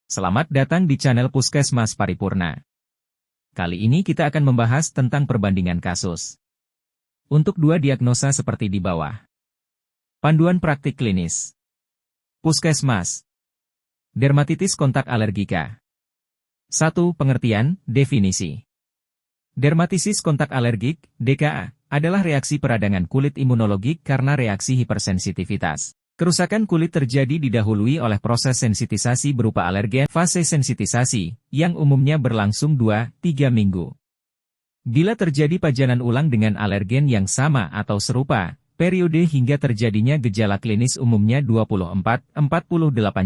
Selamat datang di channel Puskesmas Paripurna. Kali ini kita akan membahas tentang perbandingan kasus. Untuk dua diagnosa seperti di bawah. Panduan praktik klinis. Puskesmas. Dermatitis kontak alergika. 1. Pengertian, definisi. Dermatitis kontak alergik, DKA, adalah reaksi peradangan kulit imunologik karena reaksi hipersensitivitas. Kerusakan kulit terjadi didahului oleh proses sensitisasi berupa alergen, fase sensitisasi, yang umumnya berlangsung 2-3 minggu. Bila terjadi pajanan ulang dengan alergen yang sama atau serupa, periode hingga terjadinya gejala klinis umumnya 24-48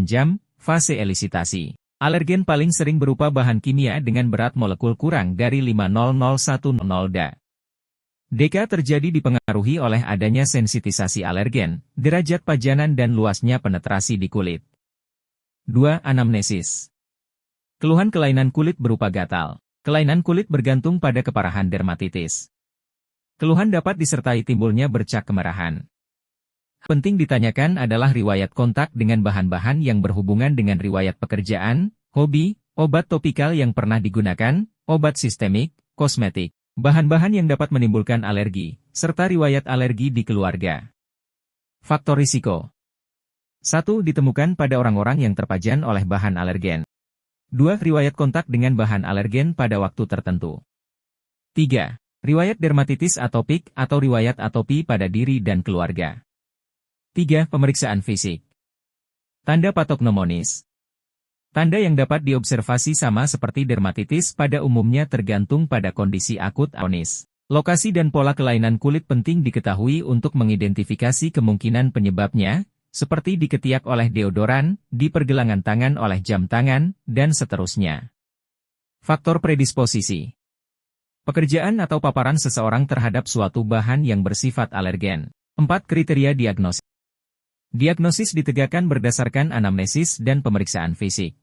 jam, fase elisitasi. Alergen paling sering berupa bahan kimia dengan berat molekul kurang dari 50010 Da. DKA terjadi dipengaruhi oleh adanya sensitisasi alergen, derajat pajanan dan luasnya penetrasi di kulit. 2. Anamnesis. Keluhan kelainan kulit berupa gatal. Kelainan kulit bergantung pada keparahan dermatitis. Keluhan dapat disertai timbulnya bercak kemerahan. Penting ditanyakan adalah riwayat kontak dengan bahan-bahan yang berhubungan dengan riwayat pekerjaan, hobi, obat topikal yang pernah digunakan, obat sistemik, kosmetik. Bahan-bahan yang dapat menimbulkan alergi, serta riwayat alergi di keluarga. Faktor risiko. 1. Ditemukan pada orang-orang yang terpajan oleh bahan alergen. 2. Riwayat kontak dengan bahan alergen pada waktu tertentu. 3. Riwayat dermatitis atopik atau riwayat atopi pada diri dan keluarga. 3. Pemeriksaan fisik. Tanda patognomonis. Tanda yang dapat diobservasi sama seperti dermatitis pada umumnya tergantung pada kondisi akut kronis. Lokasi dan pola kelainan kulit penting diketahui untuk mengidentifikasi kemungkinan penyebabnya, seperti di ketiak oleh deodoran, di pergelangan tangan oleh jam tangan, dan seterusnya. Faktor predisposisi. Pekerjaan atau paparan seseorang terhadap suatu bahan yang bersifat alergen. 4. Kriteria diagnosis. Diagnosis ditegakkan berdasarkan anamnesis dan pemeriksaan fisik.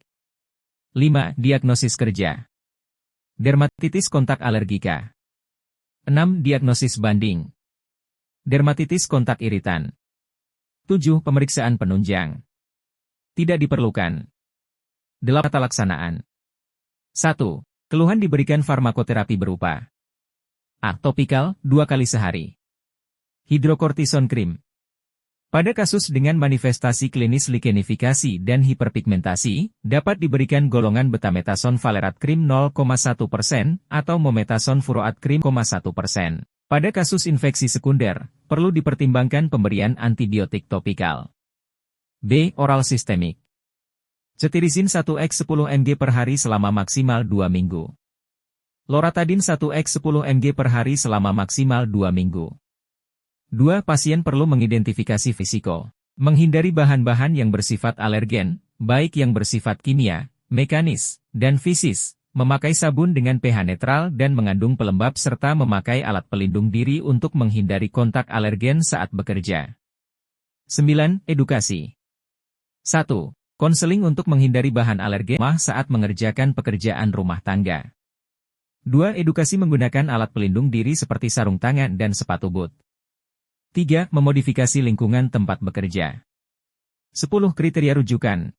5. Diagnosis kerja. Dermatitis kontak alergika. 6. Diagnosis banding. Dermatitis kontak iritan. 7. Pemeriksaan penunjang. Tidak diperlukan. 8. Tata laksanaan. 1. Keluhan diberikan farmakoterapi berupa A. Topikal, 2 kali sehari. Hidrokortison krim. Pada kasus dengan manifestasi klinis likenifikasi dan hiperpigmentasi, dapat diberikan golongan betametason valerat krim 0,1% atau mometason furoat krim 0,1%. Pada kasus infeksi sekunder, perlu dipertimbangkan pemberian antibiotik topikal. B. Oral sistemik. Cetirizin 1x10 mg per hari selama maksimal 2 minggu. Loratadin 1x10 mg per hari selama maksimal 2 minggu. 2. Pasien perlu mengidentifikasi fisiko. Menghindari bahan-bahan yang bersifat alergen, baik yang bersifat kimia, mekanis, dan fisis. Memakai sabun dengan pH netral dan mengandung pelembab serta memakai alat pelindung diri untuk menghindari kontak alergen saat bekerja. 9. Edukasi. 1. Konseling untuk menghindari bahan alergen saat mengerjakan pekerjaan rumah tangga. 2. Edukasi menggunakan alat pelindung diri seperti sarung tangan dan sepatu boot. 3. Memodifikasi lingkungan tempat bekerja. 10. Kriteria rujukan.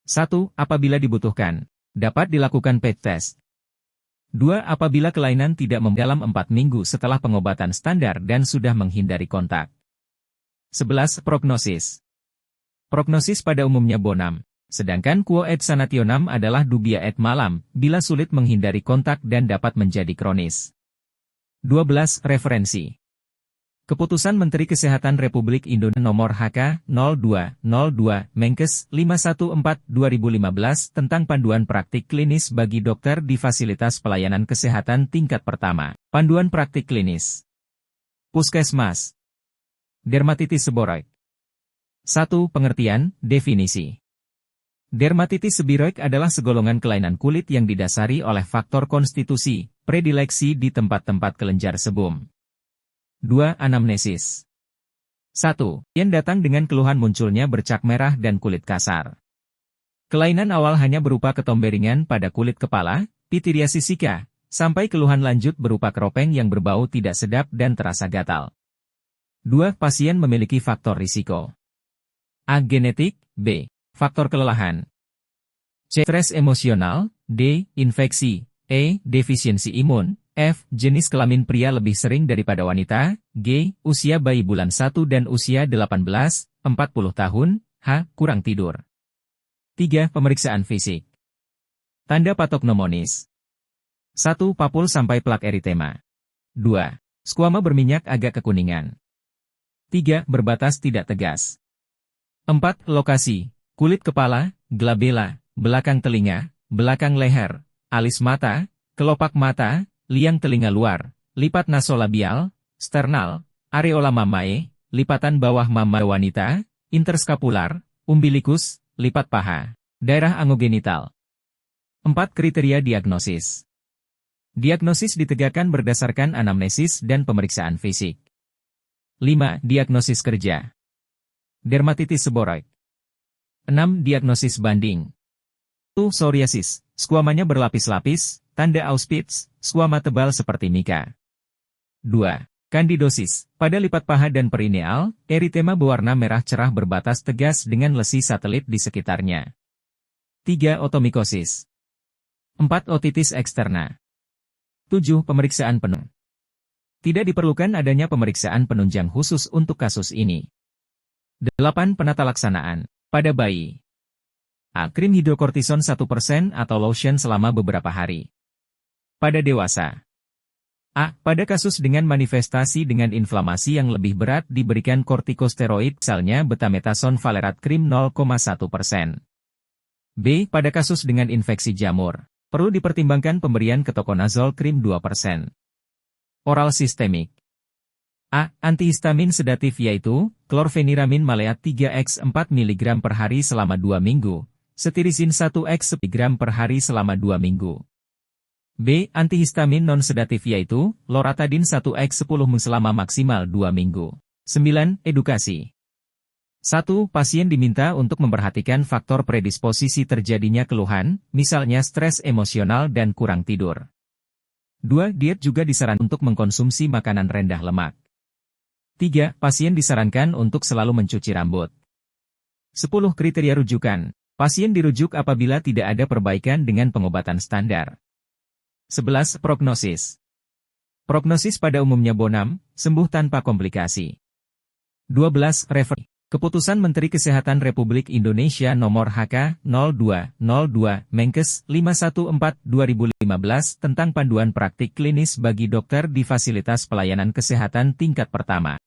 1. Apabila dibutuhkan, dapat dilakukan PET test. 2. Apabila kelainan tidak dalam 4 minggu setelah pengobatan standar dan sudah menghindari kontak. 11. Prognosis. Prognosis pada umumnya bonam, sedangkan quo et sanationem adalah dubia et malam, bila sulit menghindari kontak dan dapat menjadi kronis. 12. Referensi. Keputusan Menteri Kesehatan Republik Indonesia Nomor HK 0202 Menkes 514/2015 tentang panduan praktik klinis bagi dokter di fasilitas pelayanan kesehatan tingkat pertama. Panduan praktik klinis. Puskesmas. Dermatitis seboroik. 1. Pengertian, definisi. Dermatitis seboroik adalah segolongan kelainan kulit yang didasari oleh faktor konstitusi, predileksi di tempat-tempat kelenjar sebum. 2. Anamnesis. 1. Yang datang dengan keluhan munculnya bercak merah dan kulit kasar. Kelainan awal hanya berupa ketombe ringan pada kulit kepala, pityriasis zika, sampai keluhan lanjut berupa keropeng yang berbau tidak sedap dan terasa gatal. 2. Pasien memiliki faktor risiko. A. Genetik, B. Faktor kelelahan. C. Stres emosional. D. Infeksi. E. Defisiensi imun. F. Jenis kelamin pria lebih sering daripada wanita. G. Usia bayi bulan 1 dan usia 18-40 tahun. H. Kurang tidur. 3. Pemeriksaan fisik. Tanda patognomonis. 1. Papul sampai plak eritema. 2. Skuama berminyak agak kekuningan. 3. Berbatas tidak tegas. 4. Lokasi. Kulit kepala, glabella, belakang telinga, belakang leher, alis mata, kelopak mata, liang telinga luar, lipat nasolabial, sternal, areola mamae, lipatan bawah mama wanita, interskapular, umbilikus, lipat paha, daerah angogenital. 4. Kriteria diagnosis. Diagnosis ditegakkan berdasarkan anamnesis dan pemeriksaan fisik. 5. Diagnosis kerja. Dermatitis seboroid. 6. Diagnosis banding. 1. Psoriasis, skuamanya berlapis-lapis, tanda Auspitz, skuama tebal seperti mika. 2. Kandidosis, pada lipat paha dan perineal, eritema berwarna merah cerah berbatas tegas dengan lesi satelit di sekitarnya. 3. Otomikosis. 4. Otitis eksterna. 7. Pemeriksaan penunjang. Tidak diperlukan adanya pemeriksaan penunjang khusus untuk kasus ini. 8. Penata laksanaan. Pada bayi. A. Krim hidrokortison 1% atau lotion selama beberapa hari. Pada dewasa. A. Pada kasus dengan manifestasi dengan inflamasi yang lebih berat diberikan kortikosteroid misalnya betametason valerat krim 0,1%. B. Pada kasus dengan infeksi jamur. Perlu dipertimbangkan pemberian ketokonazol krim 2%. Oral sistemik. A. Antihistamin sedatif yaitu, klorfeniramin maleat 3x 4 mg per hari selama 2 minggu, cetirizin 1x mg per hari selama 2 minggu. B. Antihistamin non-sedatif yaitu, loratadin 1x 10 mg selama maksimal 2 minggu. 9. Edukasi. 1. Pasien diminta untuk memperhatikan faktor predisposisi terjadinya keluhan, misalnya stres emosional dan kurang tidur. 2. Diet juga disarankan untuk mengkonsumsi makanan rendah lemak. 3. Pasien disarankan untuk selalu mencuci rambut. 10. Kriteria rujukan. Pasien dirujuk apabila tidak ada perbaikan dengan pengobatan standar. 11. Prognosis. Prognosis pada umumnya bonam, sembuh tanpa komplikasi. 12. Refer. Keputusan Menteri Kesehatan Republik Indonesia Nomor HK-02-02 Menkes 514/2015 tentang panduan praktik klinis bagi dokter di fasilitas pelayanan kesehatan tingkat pertama.